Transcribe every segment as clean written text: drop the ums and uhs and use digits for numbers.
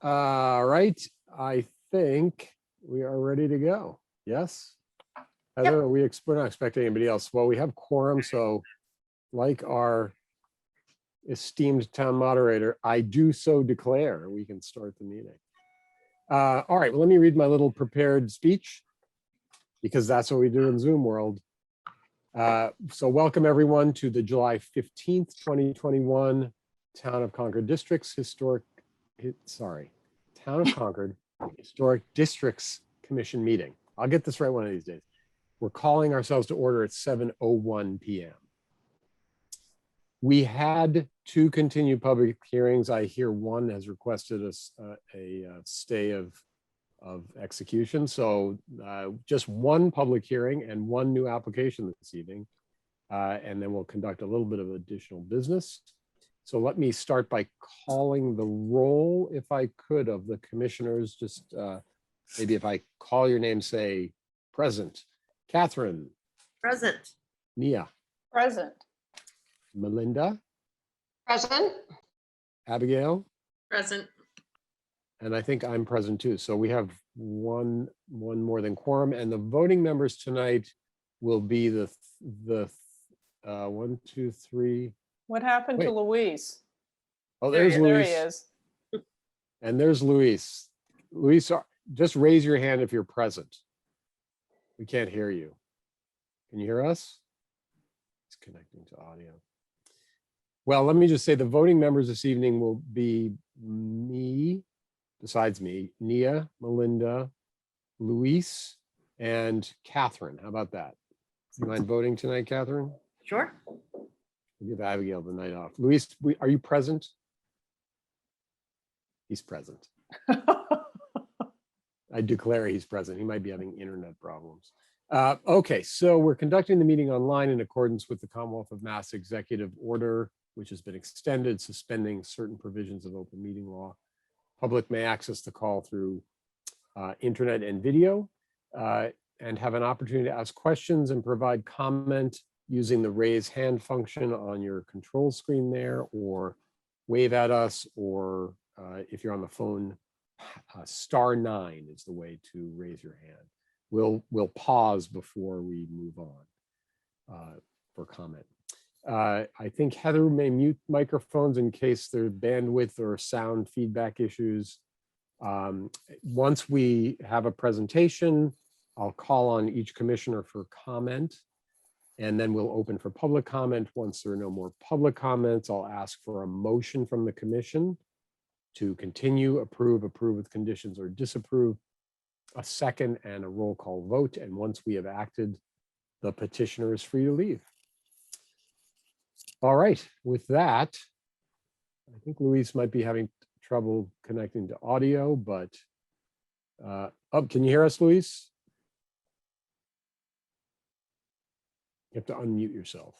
All right, I think we are ready to go. Yes? Heather, we're not expecting anybody else. Well, we have quorum, so like our esteemed town moderator, I do so declare we can start the meeting. All right, well, let me read my little prepared speech because that's what we do in Zoom world. So welcome everyone to the July 15th, 2021 Town of Concord Town of Concord Historic Districts Commission meeting. I'll get this right one of these days. We're calling ourselves to order at 7:01 p.m. We had two continued public hearings. I hear one has requested a stay of execution. So just one public hearing and one new application this evening. And then we'll conduct a little bit of additional business. So let me start by calling the roll, if I could, of the commissioners. Just maybe if I call your name, say present. Catherine. Present. Nia. Present. Melinda. Present. Abigail. Present. And I think I'm present too. So we have one more than quorum, and the voting members tonight will be the 1, 2, 3. What happened to Luis? Oh, there's There Luis. he is. And there's Luis. Luis, just raise your hand if you're present. We can't hear you. Can you hear us? It's connecting to audio. Well, let me just say the voting members this evening will be me, besides me, Nia, Melinda, Luis, and Catherine. How about that? You mind voting tonight, Catherine? Sure. We'll give Abigail the night off. Luis, are you present? He's present. I declare he's present. He might be having internet problems. Okay, so we're conducting the meeting online in accordance with the Commonwealth of Mass Executive Order, which has been extended, suspending certain provisions of open meeting law. Public may access the call through internet and video and have an opportunity to ask questions and provide comment using the raise hand function on your control screen there, or wave at us, or if you're on the phone, *9 is the way to raise your hand. We'll pause before we move on for comment. I think Heather may mute microphones in case there's bandwidth or sound feedback issues. Once we have a presentation, I'll call on each commissioner for comment, and then we'll open for public comment. Once there are no more public comments, I'll ask for a motion from the commission to continue, approve with conditions, or disapprove, a second, and a roll call vote. And once we have acted, the petitioner is free to leave. All right, with that, I think Luis might be having trouble connecting to audio, but can you hear us, Luis? You have to unmute yourself.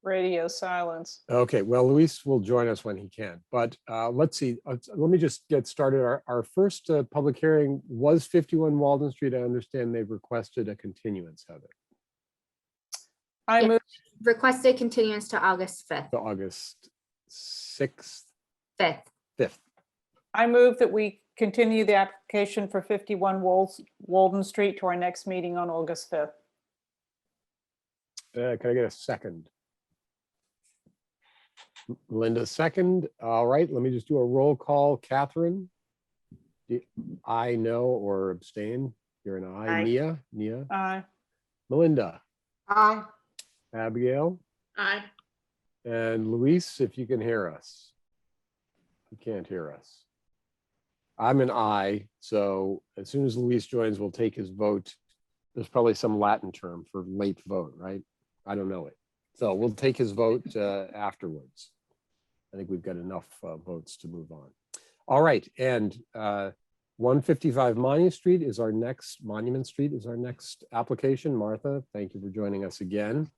Radio silence. Okay, well, Luis will join us when he can, but let's see. Let me just get started. Our first public hearing was 51 Walden Street. I understand they've requested a continuance, Heather. I move. Requested continuance to August 5th. To August 6th? 5th. 5th. I move that we continue the application for 51 Walden Street to our next meeting on August 5th. Can I get a second? Linda, second. All right, let me just do a roll call. Catherine? I know or abstain? You're an aye. Aye. Nia? Aye. Melinda? Aye. Abigail? Aye. And Luis, if you can hear us. You can't hear us. I'm an aye, so as soon as Luis joins, we'll take his vote. There's probably some Latin term for late vote, right? I don't know it. So we'll take his vote afterwards. I think we've got enough votes to move on. All right, and 155 Mania Street is our next, Monument Street is our next application. Martha, thank you for joining us again.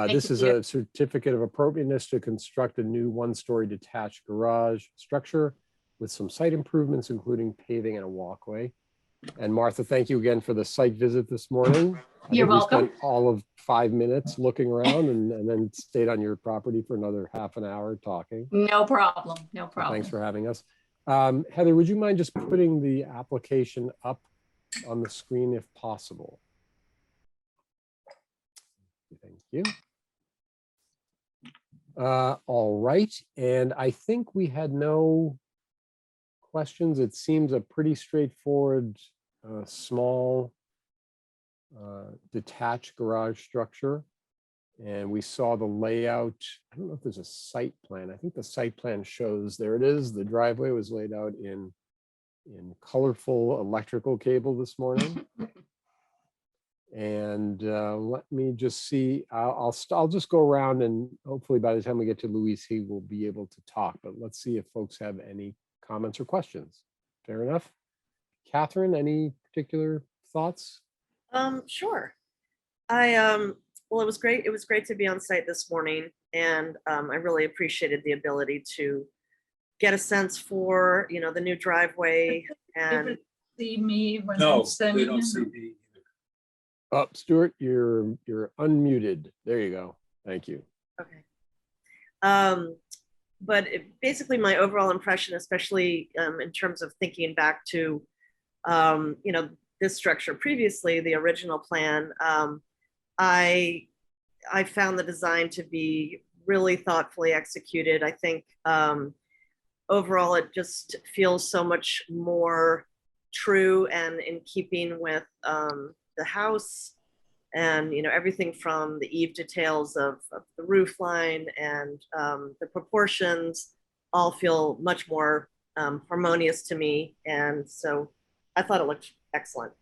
This is a certificate of appropriateness to construct a new one-story detached garage structure with some site improvements, including paving and a walkway. And Martha, thank you again for the site visit this morning. You're We welcome. spent all of 5 minutes looking around and then stayed on your property for another half an hour talking. No problem. No So problem. thanks for having us. Heather, would you mind just putting the application up on the screen if possible? Thank you. All right, and I think we had no questions. It seems a pretty straightforward, small, detached garage structure. And we saw the layout. I don't know if there's a site plan. I think the site plan shows, there it is. The driveway was laid out in colorful electrical cable this morning. And let me just see, I'll just go around, and hopefully by the time we get to Luis, he will be able to talk, but let's see if folks have any comments or questions. Fair enough. Catherine, any particular thoughts? Sure. Well, it was great. It was great to be on site this morning, and I really appreciated the ability to get a sense for, the new driveway and See me when No, I'm sending they don't him. see me. Oh, Stuart, you're unmuted. There you go. Thank you. okay. But basically my overall impression, especially in terms of thinking back to, this structure previously, the original plan, I found the design to be really thoughtfully executed. I think overall it just feels so much more true and in keeping with the house, and everything from the eave details of the roof line and the proportions all feel much more harmonious to me, and so I thought it looked excellent.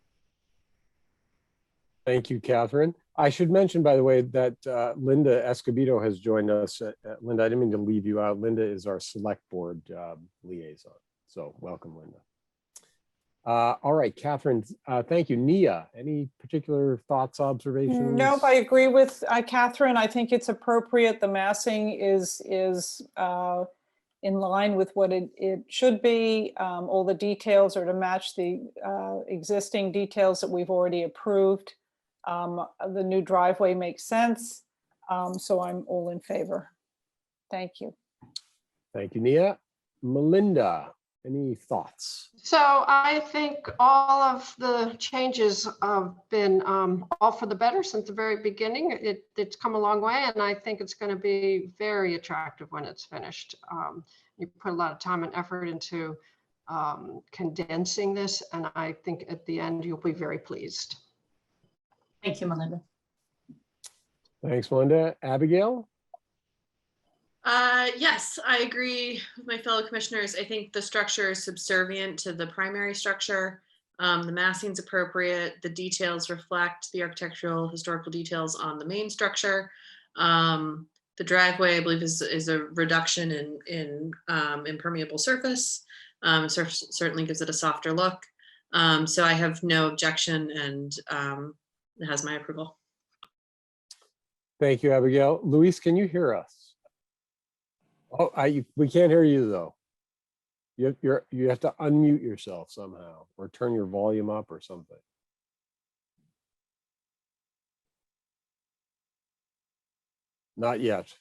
Thank you, Catherine. I should mention, by the way, that Linda Escobedo has joined us. Linda, I didn't mean to leave you out. Linda is our select board liaison. So welcome, Linda. All right, Catherine, thank you. Nia, any particular thoughts, observations? Nope, I agree with Catherine. I think it's appropriate. The massing is in line with what it should be. All the details are to match the existing details that we've already approved. The new driveway makes sense. So I'm all in favor. Thank you. Thank you, Nia. Melinda, any thoughts? So I think all of the changes have been all for the better since the very beginning. It's come a long way, and I think it's going to be very attractive when it's finished. You put a lot of time and effort into condensing this, and I think at the end you'll be very pleased. Thank you, Melinda. Thanks, Melinda. Abigail? Yes, I agree with my fellow commissioners. I think the structure is subservient to the primary structure. The massing's appropriate. The details reflect the architectural historical details on the main structure. The driveway, I believe, is a reduction in impermeable surface. Certainly gives it a softer look. So I have no objection, and it has my approval. Thank you, Abigail. Luis, can you hear us? Oh, we can't hear you though. You have to unmute yourself somehow, or turn your volume up or something. Not yet.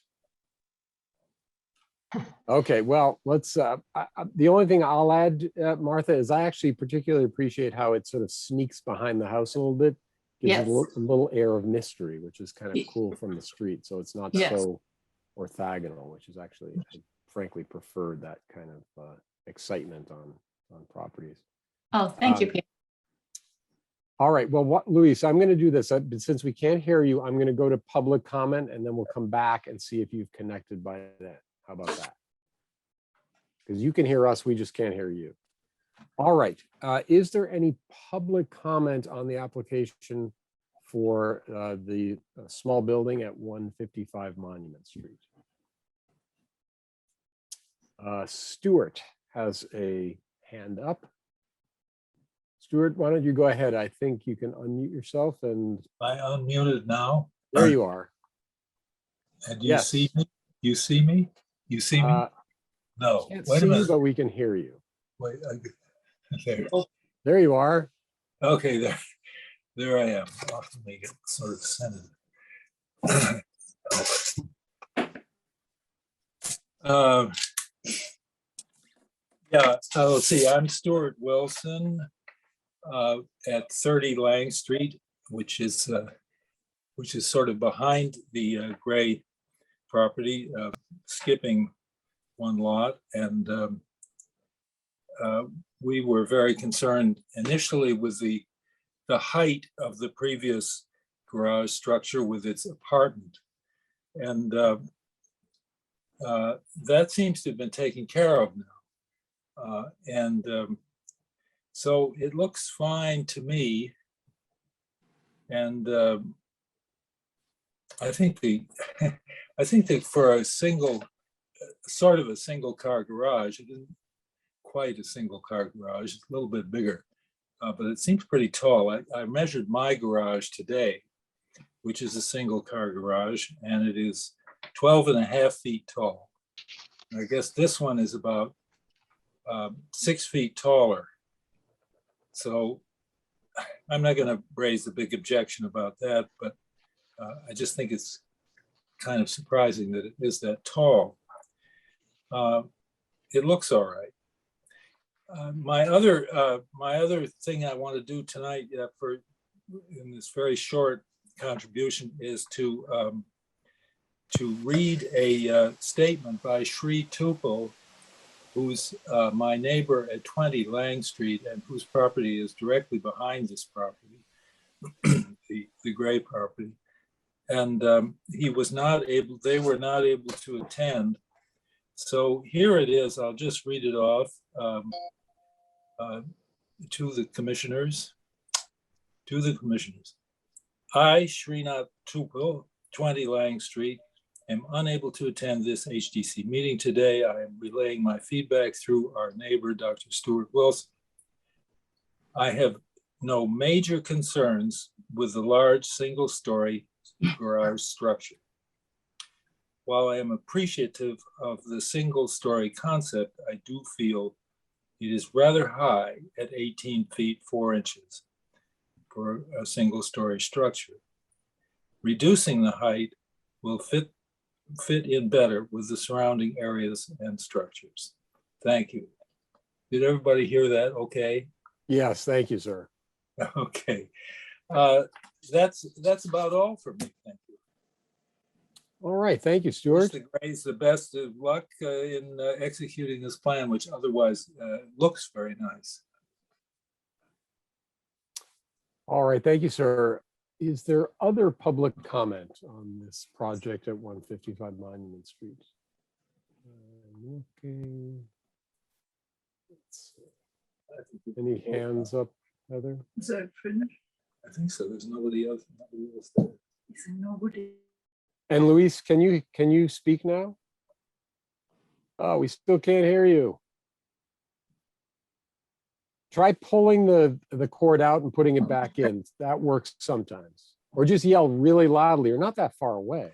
Okay, well, let's. The only thing I'll add, Martha, is I actually particularly appreciate how it sort of sneaks behind the house a little bit. Gives Yes. it a little air of mystery, which is kind of cool from the street. So it's not Yes. so orthogonal, which is actually, I frankly preferred that kind of excitement on properties. Oh, thank you, Peter. All right, well, Luis, I'm going to do this. Since we can't hear you, I'm going to go to public comment, and then we'll come back and see if you've connected by then. How about that? Because you can hear us, we just can't hear you. All right, is there any public comment on the application for the small building at 155 Monument Street? Stuart has a hand up. Stuart, why don't you go ahead? I think you can unmute yourself, and I unmuted now. there you are. And you Yes. see me? You see me? You see me? No. Can't Wait a see you, minute. but we can hear you. Wait. There. There you are. Okay, there I am. I'll have to make it sort of centered. Yeah, let's see, I'm Stuart Wilson at 30 Lang Street, which is sort of behind the gray property, skipping one lot. And we were very concerned initially with the height of the previous garage structure with its apartment. And that seems to have been taken care of now. So it looks fine to me. And I think that for a single, sort of a single car garage, it isn't quite a single car garage, it's a little bit bigger, but it seems pretty tall. I measured my garage today, which is a single car garage, and it is 12.5 feet tall. I guess this one is about 6 feet taller. So I'm not going to raise the big objection about that, but I just think it's kind of surprising that it is that tall. It looks all right. My other thing I want to do tonight in this very short contribution is to read a statement by Shri Tupel, who's my neighbor at 20 Lang Street and whose property is directly behind this property, the gray property. And they were not able to attend. So here it is, I'll just read it off to the commissioners. I, Srinath Tupel, 20 Lang Street, am unable to attend this HDC meeting today. I am relaying my feedback through our neighbor, Dr. Stuart Wilson. I have no major concerns with the large single-story garage structure. While I am appreciative of the single-story concept, I do feel it is rather high at 18 feet 4 inches for a single-story structure. Reducing the height will fit in better with the surrounding areas and structures. Thank you. Did everybody hear that? Okay. Yes, thank you, sir. Okay. That's about all for me. Thank you. All right, thank you, Stuart. Wish the Grays the best of luck in executing this plan, which otherwise looks very nice. All right, thank you, sir. Is there other public comment on this project at 155 Monument Street? I'm looking. Let's see. Any hands up, Heather? Is that finished? I think so. There's nobody else there. Is there nobody? And Luis, can you speak now? Oh, we still can't hear you. Try pulling the cord out and putting it back in. That works sometimes. Or just yell really loudly. You're not that far away.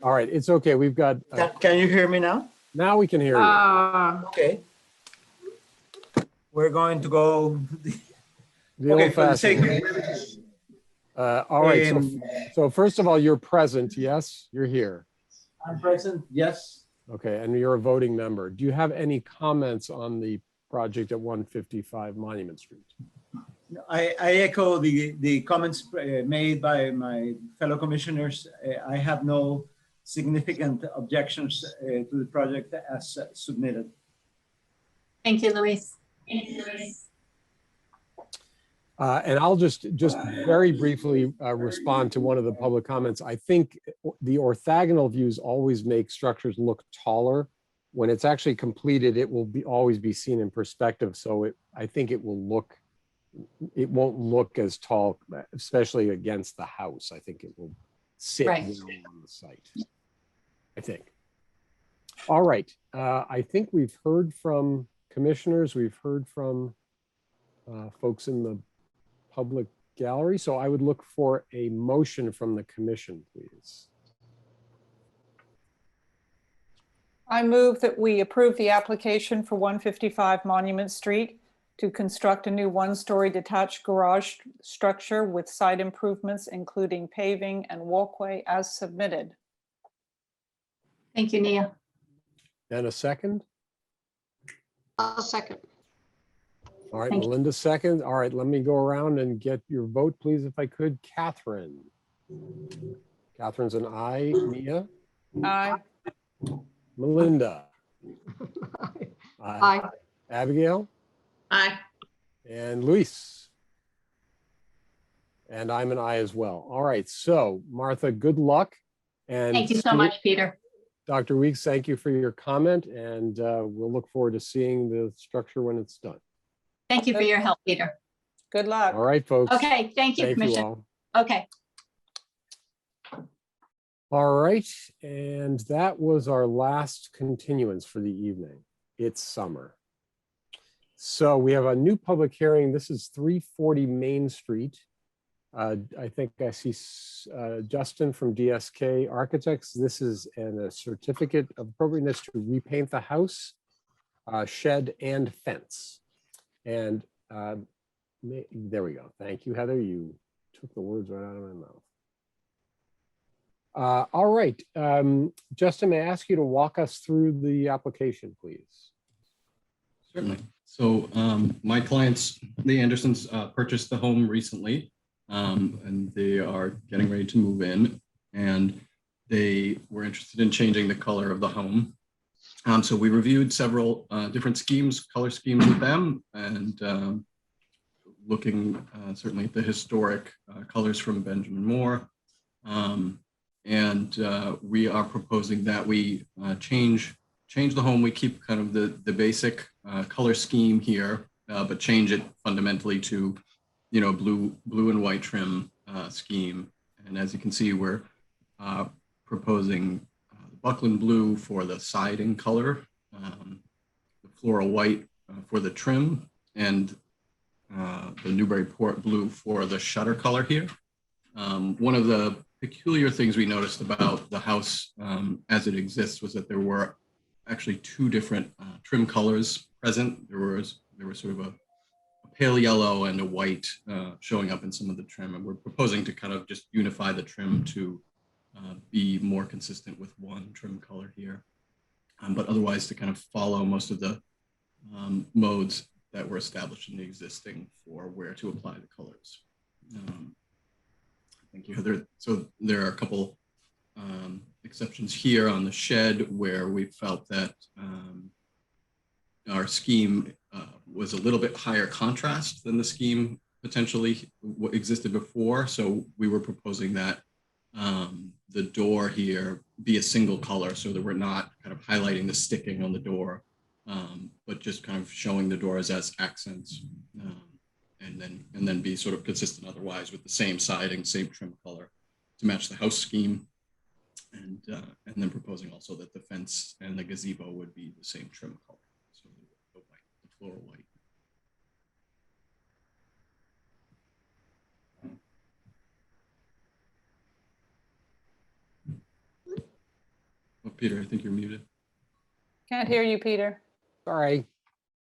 All right, it's okay. We've got. Can you hear me now? Now we can hear you. Okay. We're going to go. The Okay, for the sake old-fashioned way. All right. So first of all, you're present. Yes, you're here. I'm present. Yes. Okay, and you're a voting member. Do you have any comments on the project at 155 Monument Street? I echo the comments made by my fellow commissioners. I have no significant objections to the project as submitted. Thank you, Luis. And I'll just very briefly respond to one of the public comments. I think the orthogonal views always make structures look taller. When it's actually completed, it will always be seen in perspective. So I think it won't look as tall, especially against the house. I think it will sit Right. well on the site, I think. All right, I think we've heard from commissioners, we've heard from folks in the public gallery. So I would look for a motion from the commission, please. I move that we approve the application for 155 Monument Street to construct a new one-story detached garage structure with site improvements, including paving and walkway as submitted. Thank you, Nia. And a second? I'll second. All right, Thank you. Melinda second. All right, let me go around and get your vote, please, if I could. Catherine. Catherine's an aye. Mia? Aye. Melinda? Aye. Abigail? Aye. And Luis? And I'm an aye as well. All right, so Martha, good luck. And Thank you so Stuart- much, Peter. Dr. Weeks, thank you for your comment, and we'll look forward to seeing the structure when it's done. Thank you for your help, Peter. Good luck. All right, folks. Okay, thank you, Thank you Commissioner. all. Okay. All right, and that was our last continuance for the evening. It's summer. So we have a new public hearing. This is 340 Main Street. I think I see Justin from DSK Architects. This is a certificate of appropriateness to repaint the house, shed, and fence. And there we go. Thank you, Heather. You took the words right out of my mouth. All right, Justin, may I ask you to walk us through the application, please? Certainly. So my clients, the Andersons, purchased the home recently, and they are getting ready to move in, and they were interested in changing the color of the home. So we reviewed several different color schemes with them, and looking certainly at the historic colors from Benjamin Moore. And we are proposing that we change the home. We keep kind of the basic color scheme here, but change it fundamentally to, blue and white trim scheme. And as you can see, we're proposing the Buckland blue for the siding color, the floral white for the trim, and the Newburyport blue for the shutter color here. One of the peculiar things we noticed about the house as it exists was that there were actually two different trim colors present. There was sort of a pale yellow and a white showing up in some of the trim, and we're proposing to kind of just unify the trim to be more consistent with one trim color here, but otherwise to kind of follow most of the modes that were established in the existing for where to apply the colors. Thank you, Heather. So there are a couple exceptions here on the shed where we felt that our scheme was a little bit higher contrast than the scheme potentially what existed before. So we were proposing that the door here be a single color so that we're not kind of highlighting the sticking on the door, but just kind of showing the doors as accents. And then be sort of consistent otherwise with the same siding, same trim color to match the house scheme. And then proposing also that the fence and the gazebo would be the same trim color. So the white, the floral white. Oh, Peter, I think you're muted. Can't hear you, Peter. Sorry.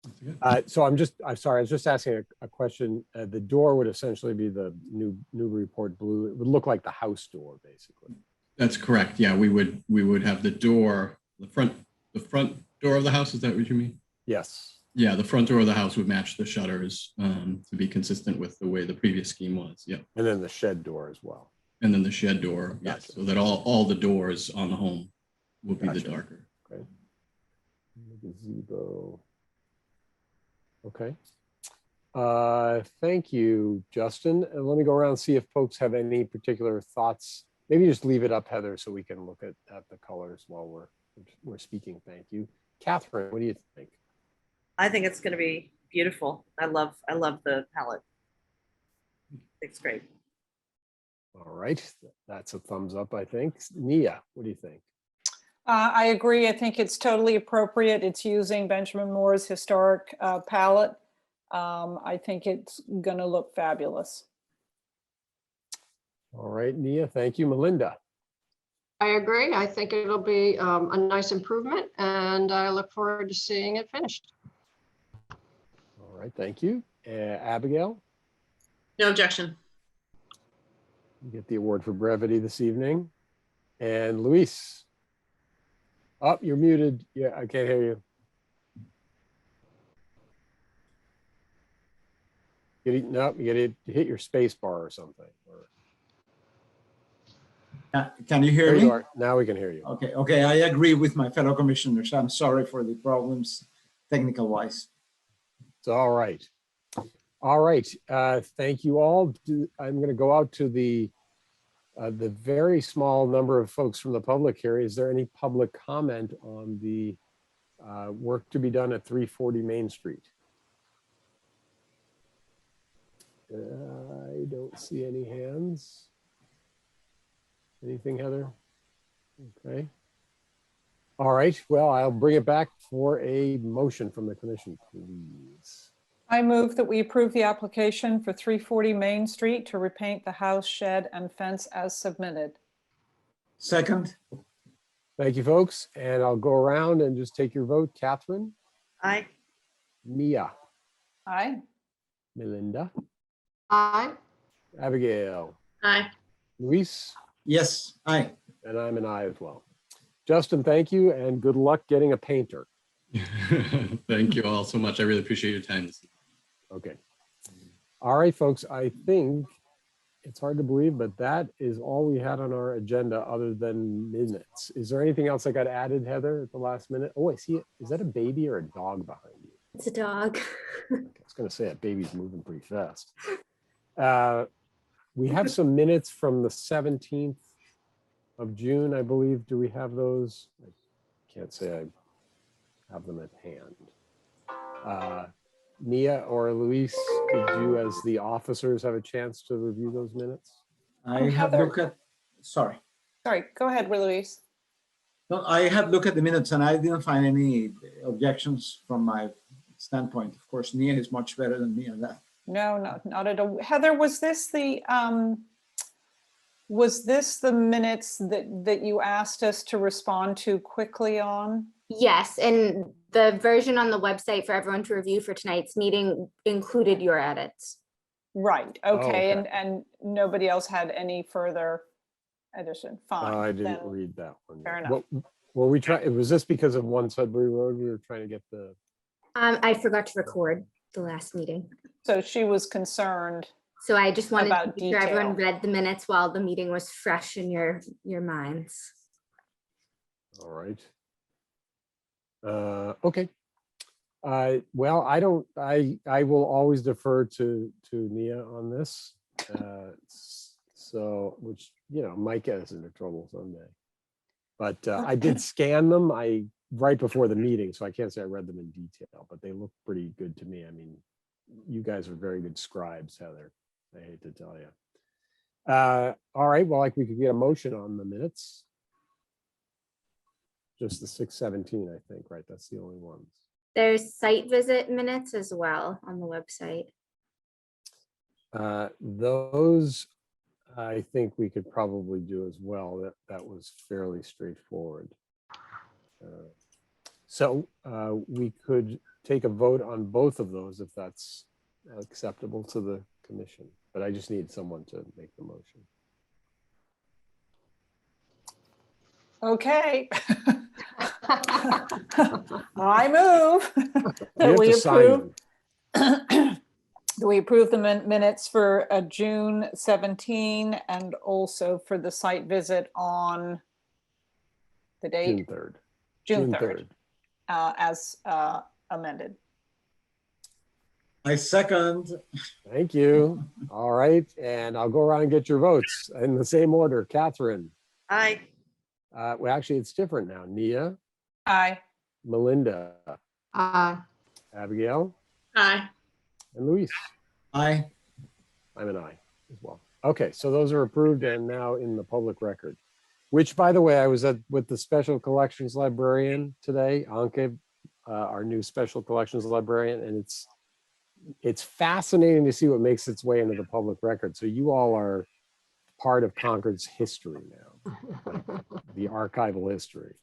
That's okay. So I'm sorry, I was just asking a question. The door would essentially be the Newburyport blue. It would look like the house door, basically. That's correct. Yeah, we would have the door, the front door of the house. Is that what you mean? Yes. Yeah, the front door of the house would match the shutters to be consistent with the way the previous scheme was. Yeah. And then the shed door as well. And then the shed door, yes, Gotcha. so that all the doors on the home will be Gotcha. the darker. Okay. Gazebo. Okay. Thank you, Justin. And let me go around and see if folks have any particular thoughts. Maybe just leave it up, Heather, so we can look at the colors while we're speaking. Thank you. Catherine, what do you think? I think it's going to be beautiful. I love the palette. It's great. All right, that's a thumbs up, I think. Nia, what do you think? I agree. I think it's totally appropriate. It's using Benjamin Moore's historic palette. I think it's going to look fabulous. All right, Nia, thank you. Melinda? I agree. I think it'll be a nice improvement, and I look forward to seeing it finished. All right, thank you. Abigail, No objection. you get the award for brevity this evening. And Luis. Oh, you're muted. Yeah, I can't hear you. No, you gotta hit your space bar or something. Can you hear There me? you are. Now we can hear you. Okay, okay, I agree with my fellow commissioners. I'm sorry for the problems technical wise. It's all right. All right. Thank you all. I'm going to go out to the very small number of folks from the public here. Is there any public comment on the work to be done at 340 Main Street? I don't see any hands. Anything, Heather? Okay. All right. Well, I'll bring it back for a motion from the commission, please. I move that we approve the application for 340 Main Street to repaint the house, shed, and fence as submitted. Second, Thank you, folks. And I'll go around and just take your vote. Catherine, Aye. Mia, Aye. Melinda, Aye. Abigail, Aye. Luis, yes, aye. and I'm an aye as well. Justin, thank you, and good luck getting a painter. Thank you all so much. I really appreciate your time. Okay. All right, folks, I think it's hard to believe, but that is all we had on our agenda other than minutes. Is there anything else that got added, Heather, at the last minute? Oh, I see it. Is that a baby or a dog behind you? It's a dog. I was going to say that baby's moving pretty fast. We have some minutes from the 17th of June, I believe. Do we have those? I can't say I have them at hand. Nia or Luis, did you as the officers have a chance to review those minutes? I have Heather. looked at, sorry. Sorry, go ahead, Luis. No, I have looked at the minutes and I didn't find any objections from my standpoint. Of course, Nia is much better than me on that. No, not at all. Heather, was this the minutes that you asked us to respond to quickly on? Yes, and the version on the website for everyone to review for tonight's meeting included your edits. Right, Oh, okay, okay. and nobody else had any further addition, fine. I didn't then- read that one. fair yet. enough. Well, we tried, was this because of One Sudbury Road? We were trying to get the, I forgot to record the last meeting. So she was concerned. So I just wanted to About make sure everyone detail. read the minutes while the meeting was fresh in your minds. all right. Okay. Well, I will always defer to Nia on this. So, which, you know, might get us into trouble someday. But I did scan them right before the meeting, so I can't say I read them in detail, but they look pretty good to me. I mean, you guys are very good scribes, Heather. I hate to tell you. All right, well, like we could get a motion on the minutes. Just the 6/17, I think, right? That's the only ones. There's site visit minutes as well on the website. Those, I think we could probably do as well. That was fairly straightforward. So we could take a vote on both of those if that's acceptable to the commission, but I just need someone to make the motion. Okay. I move We have that we to sign approve, them. that we approve the minutes for June 17 and also for the site visit on the June date, 3rd. June 3rd, as amended. I second, Thank you. All right, and I'll go around and get your votes in the same order. Catherine. Aye. Well, actually, it's different now. Nia, Aye. Melinda, Aye. Abigail, Aye. and Luis. aye. I'm an aye as well. Okay, so those are approved and now in the public record, which, by the way, I was with the special collections librarian today, Anke, our new special collections librarian, and it's fascinating to see what makes its way into the public record. So you all are part of Concord's history now, the archival history.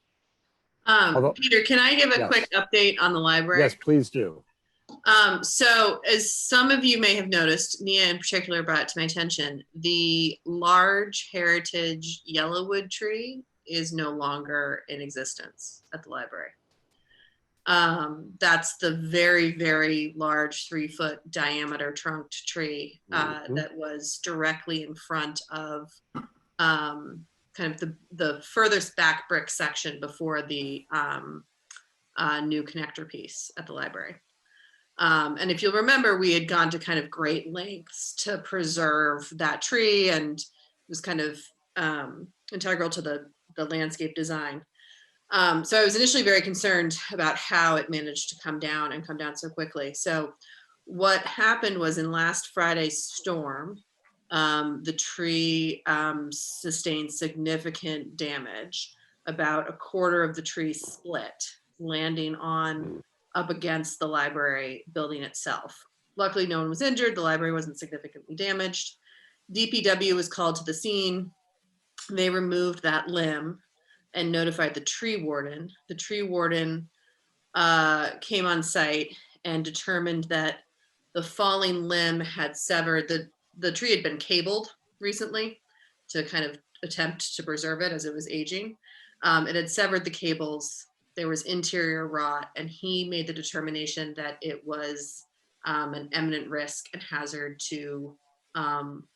Although- Peter, can I give a Yes. quick update on the library? Yes, please do. So as some of you may have noticed, Nia in particular brought it to my attention, the large heritage yellowwood tree is no longer in existence at the library. That's the very, very large 3-foot diameter trunked tree that was directly in front of kind of the furthest back brick section before the new connector piece at the library. And if you'll remember, we had gone to kind of great lengths to preserve that tree, and it was kind of integral to the landscape design. So I was initially very concerned about how it managed to come down and come down so quickly. So what happened was in last Friday's storm, the tree sustained significant damage. About a quarter of the tree split, landing on up against the library building itself. Luckily, no one was injured. The library wasn't significantly damaged. DPW was called to the scene. They removed that limb and notified the tree warden. The tree warden came on site and determined that the falling limb had severed, the tree had been cabled recently to kind of attempt to preserve it as it was aging. It had severed the cables. There was interior rot, and he made the determination that it was an imminent risk and hazard to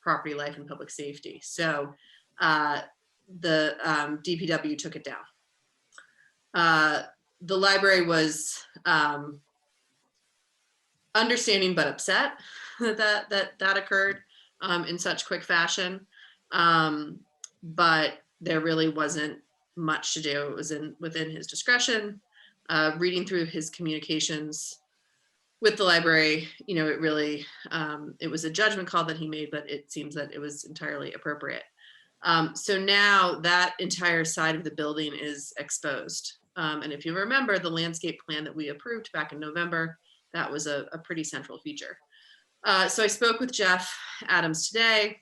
property life and public safety. So the DPW took it down. The library was understanding but upset that occurred in such quick fashion. But there really wasn't much to do. It was within his discretion. Reading through his communications with the library, you know, it really, it was a judgment call that he made, but it seems that it was entirely appropriate. So now that entire side of the building is exposed. And if you remember the landscape plan that we approved back in November, that was a pretty central feature. So I spoke with Jeff Adams today.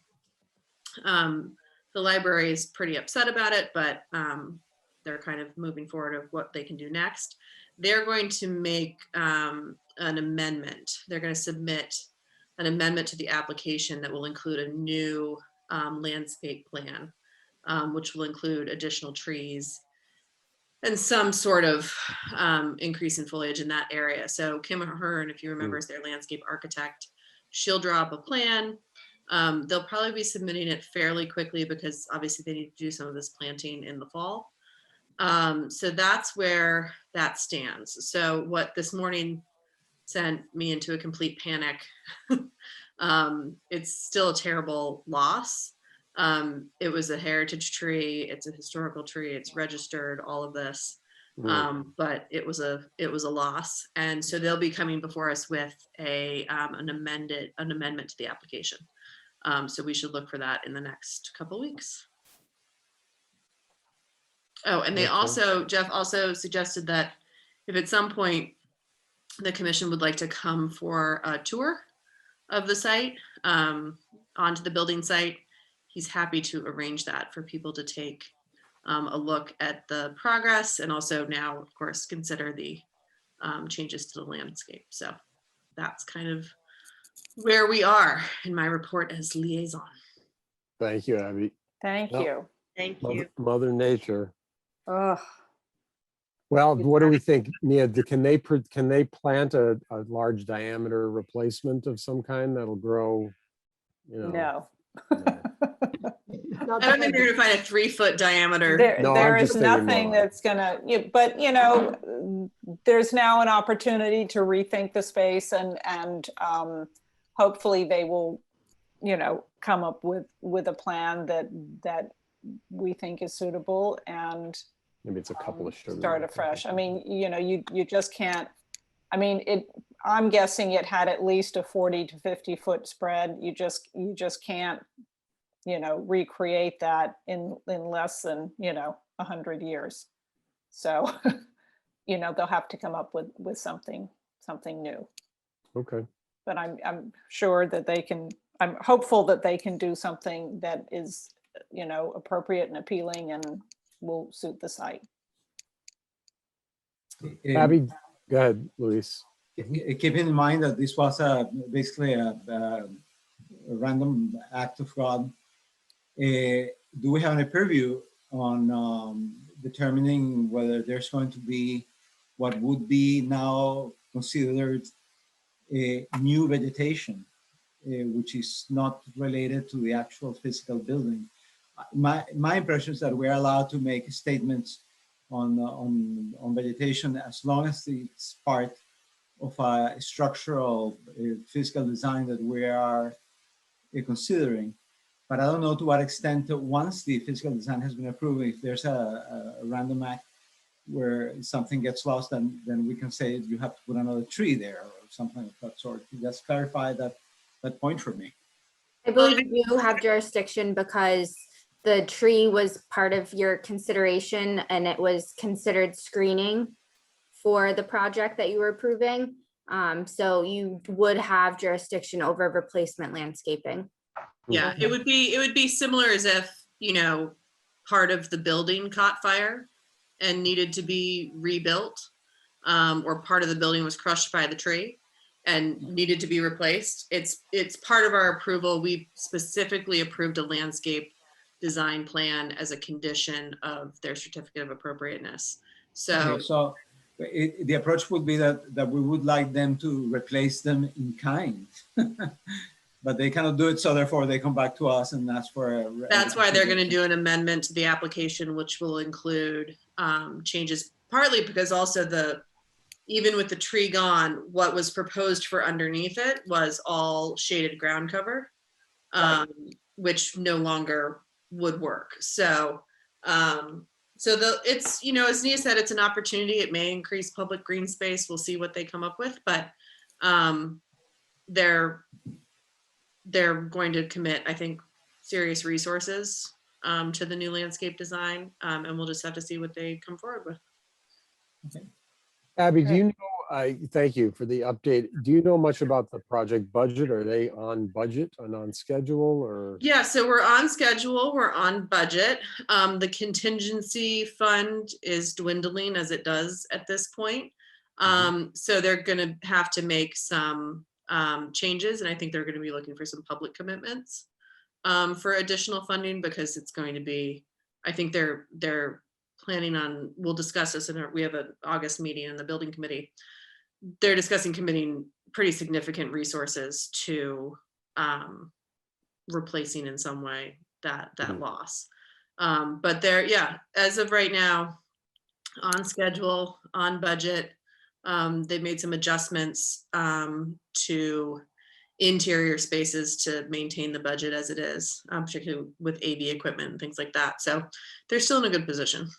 The library is pretty upset about it, but they're kind of moving forward of what they can do next. They're going to make an amendment. They're going to submit an amendment to the application that will include a new landscape plan, which will include additional trees and some sort of increase in foliage in that area. So Kim Ahern, if you remember, is their landscape architect. She'll draw up a plan. They'll probably be submitting it fairly quickly because obviously they need to do some of this planting in the fall. So that's where that stands. So what this morning sent me into a complete panic. It's still a terrible loss. It was a heritage tree. It's a historical tree. It's registered, all of this. But it was a loss. And so they'll be coming before us with an amendment to the application. So we should look for that in the next couple weeks. Oh, and they also, Jeff also suggested that if at some point the commission would like to come for a tour of the site, onto the building site, he's happy to arrange that for people to take a look at the progress and also now, of course, consider the changes to the landscape. So that's kind of where we are in my report as liaison. Thank you, Abby. Thank you. Thank you. Mother Nature. Ugh. Well, what do we think, Nia? Can they plant a large diameter replacement of some kind that'll grow? You know, No. Not I don't that think we're gonna find a 3-foot diameter. No, There I'm is just thinking nothing more. that's gonna, but you know, there's now an opportunity to rethink the space and hopefully they will, you know, come up with a plan that we think is suitable and Maybe it's a couple of sugar. start afresh. I mean, you know, you just can't, I mean, I'm guessing it had at least a 40 to 50 foot spread. You just can't, you know, recreate that in less than, you know, 100 years. So, you know, they'll have to come up with something new. Okay. But I'm sure that they can, I'm hopeful that they can do something that is, you know, appropriate and appealing and will suit the site. Abby, go ahead, Luis. keeping in mind that this was basically a random act of God, do we have any purview on determining whether there's going to be what would be now considered a new vegetation, which is not related to the actual physical building? My impression is that we're allowed to make statements on vegetation as long as it's part of a structural physical design that we are considering. But I don't know to what extent, once the physical design has been approved, if there's a random act where something gets lost, then we can say you have to put another tree there or something of that sort. Just clarify that point for me. I believe you do have jurisdiction because the tree was part of your consideration and it was considered screening for the project that you were approving. So you would have jurisdiction over replacement landscaping. Yeah, it would be similar as if, you know, part of the building caught fire and needed to be rebuilt, or part of the building was crushed by the tree and needed to be replaced. It's part of our approval. We specifically approved a landscape design plan as a condition of their certificate of appropriateness. So, Okay, so the approach would be that we would like them to replace them in kind. But they cannot do it, so therefore they come back to us and ask for a... That's why they're going to do an amendment to the application, which will include changes, partly because also even with the tree gone, what was proposed for underneath it was all shaded ground cover, which no longer would work. So, it's, you know, as Nia said, it's an opportunity. It may increase public green space. We'll see what they come up with, but they're going to commit, I think, serious resources to the new landscape design, and we'll just have to see what they come forward with. Okay. Abby, do you know, thank you for the update. Do you know much about the project budget? Are they on budget and on schedule, or? Yeah, so we're on schedule, we're on budget. The contingency fund is dwindling as it does at this point. So they're gonna have to make some changes, and I think they're going to be looking for some public commitments for additional funding, because it's going to be, I think they're planning on, we'll discuss this in we have an August meeting in the building committee. They're discussing committing pretty significant resources to replacing in some way that loss. But they're, yeah, as of right now, on schedule, on budget. They've made some adjustments to interior spaces to maintain the budget as it is, particularly with AV equipment and things like that. So they're still in a good position.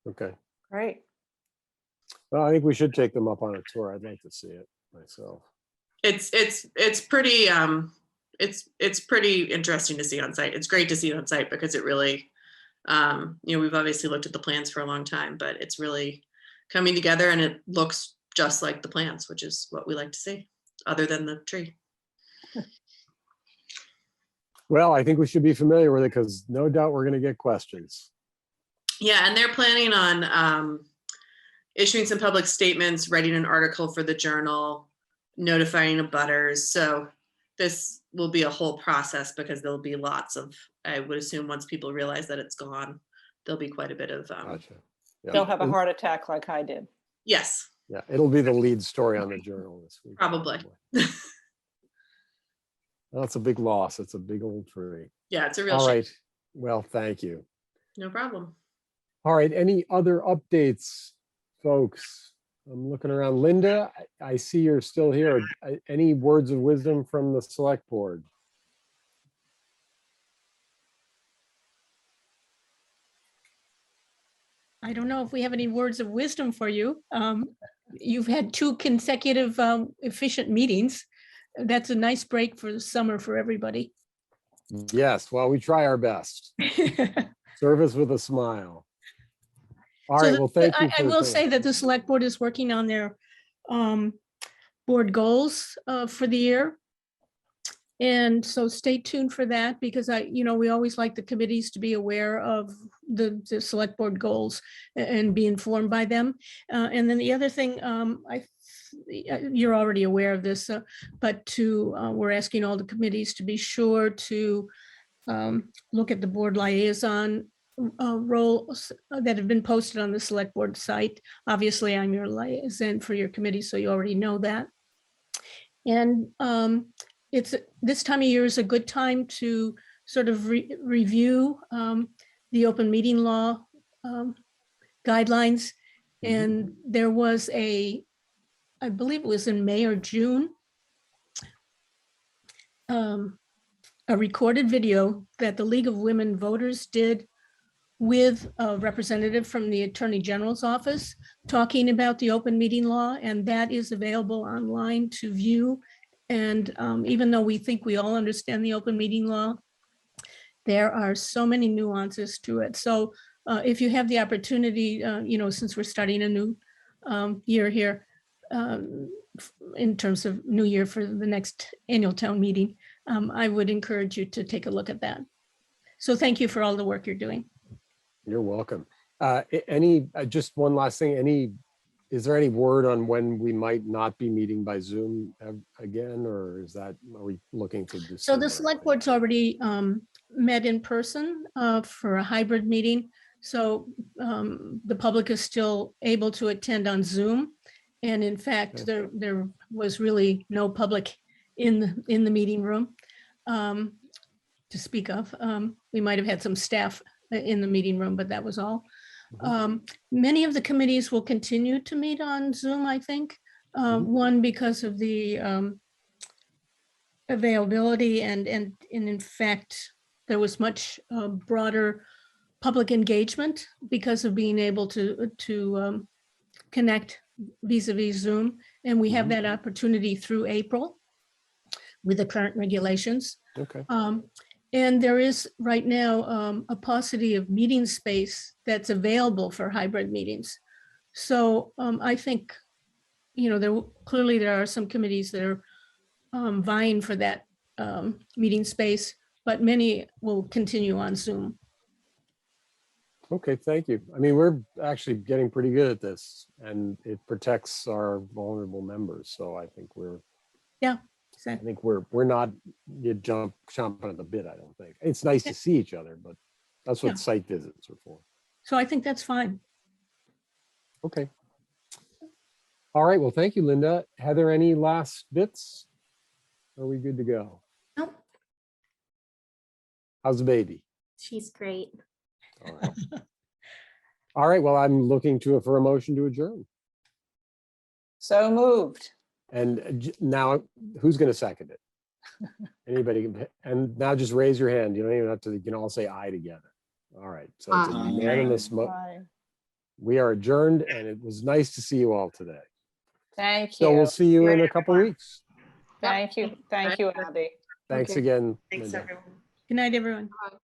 Okay. Great. Well, I think we should take them up on a tour. I'd like to see it myself. It's pretty it's pretty interesting to see on site. It's great to see it on site because it really, you know, we've obviously looked at the plans for a long time, but it's really coming together and it looks just like the plans, which is what we like to see, other than the tree. Well, I think we should be familiar with it because no doubt we're going to get questions. Yeah, and they're planning on issuing some public statements, writing an article for the journal, notifying abutters. So this will be a whole process because there'll be lots of, I would assume once people realize that it's gone, there'll be quite a bit of Gotcha. Yeah. They'll have a heart attack like I did. yes, Yeah, it'll be the lead story on the journal this week. probably. Well, it's a big loss. It's a big old tree. Yeah, it's a real All shame. right. Well, thank you. No problem. All right. Any other updates, folks? I'm looking around. Linda, I see you're still here. Any words of wisdom from the select board? I don't know if we have any words of wisdom for you. You've had 2 consecutive efficient meetings. That's a nice break for the summer for everybody. Yes. Well, we try our best. Service with a smile. All So right. Well, thank you. I will say that the select board is working on their board goals for the year. And so stay tuned for that because we always like the committees to be aware of the select board goals and be informed by them. And then the other thing, you're already aware of this, but we're asking all the committees to be sure to look at the board liaison roles that have been posted on the select board site. Obviously, I'm your liaison for your committee, so you already know that. And it's this time of year is a good time to sort of review the open meeting law guidelines. And there was I believe it was in May or June, a recorded video that the League of Women Voters did with a representative from the Attorney General's office talking about the open meeting law, and that is available online to view. And even though we think we all understand the open meeting law, there are so many nuances to it. So if you have the opportunity, since we're starting a new year here, in terms of new year for the next annual town meeting, I would encourage you to take a look at that. So thank you for all the work you're doing. You're welcome. Just one last thing, is there any word on when we might not be meeting by Zoom again, or are we looking to December? So the select board's already met in person for a hybrid meeting. So the public is still able to attend on Zoom. And in fact, there was really no public in the meeting room to speak of. We might have had some staff in the meeting room, but that was all. Many of the committees will continue to meet on Zoom, I think. One, because of the availability and in fact, there was much broader public engagement because of being able to connect vis-a-vis Zoom. And we have that opportunity through April with the current regulations. Okay. And there is right now a paucity of meeting space that's available for hybrid meetings. So I think, clearly there are some committees that are vying for that meeting space, but many will continue on Zoom. Okay, thank you. I mean, we're actually getting pretty good at this, and it protects our vulnerable members. So I think we're not chomping at the bit. I don't think it's nice to see each other, but that's what site visits are for. So I think that's fine. Okay. All right. Well, thank you, Linda. Heather, any last bits? Are we good to go? Nope. How's the baby? She's great. All right. All right. Well, I'm looking for a motion to adjourn. So moved. And now, who's going to second it? Anybody? And now just raise your hand. You don't even have to. You can all say aye together. All right. So it's a unanimous. We are adjourned, and it was nice to see you all today. Thank you. So we'll see you in a couple of weeks. Thank you. Thank you, Abby. Thanks Okay. again. Thanks, Linda. everyone. Good night, everyone. Bye.